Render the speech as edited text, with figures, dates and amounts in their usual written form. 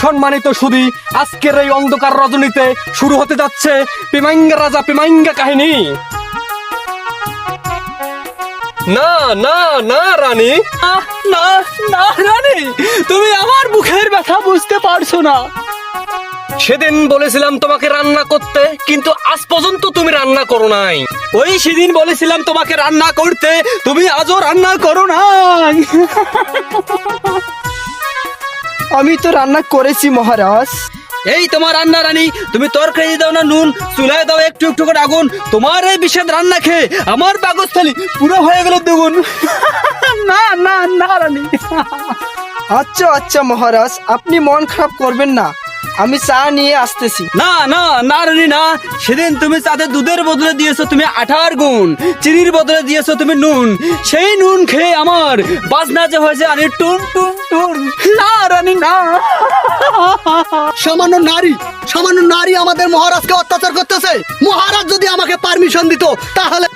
সম্মানিত সুধী, আজকের এই অন্ধকার রজনীতে শুরু হতে যাচ্ছে পেমাঙ্গা রাজা পেমাঙ্গা কাহিনী। না না না রানী, না না রানী, তুমি আমার মুখের ব্যথা বুঝতে পারছো না। সেদিন বলেছিলাম তোমাকে রান্না করতে, কিন্তু আজ পর্যন্ত তুমি রান্না করো নাই। ওই সেদিন বলেছিলাম তোমাকে রান্না করতে, তুমি আজও রান্না করো নাই। আমি তো রান্না করেছি মহারাজ। এই তোমার রান্না রানী, তুমি তরকারি দাও না নুন, চুলায় দাও একটু একটু করে আগুন। তোমার এই বিষাদ রান্না খেয়ে আমার পাকস্থলী পুরো হয়ে গেল দ্বিগুণ। না না না রানী। আচ্ছা আচ্ছা মহারাজ, আপনি মন খারাপ করবেন না, আমি চা নিয়ে আসতেছি। না না না রানী না, সেদিন তুমি চাতে দুধের বদলে দিয়েছো তুমি আঠার গুণ, চিনির বদলে দিয়েছো তুমি নুন। সেই নুন খেয়ে আমার বাজনা যে হয়েছে আরে টুন টুন টুন। না রানী না। সামান্য নারী আমাদের মহারাজকে অত্যাচার করতেছে। মহারাজ যদি আমাকে পারমিশন দিত তাহলে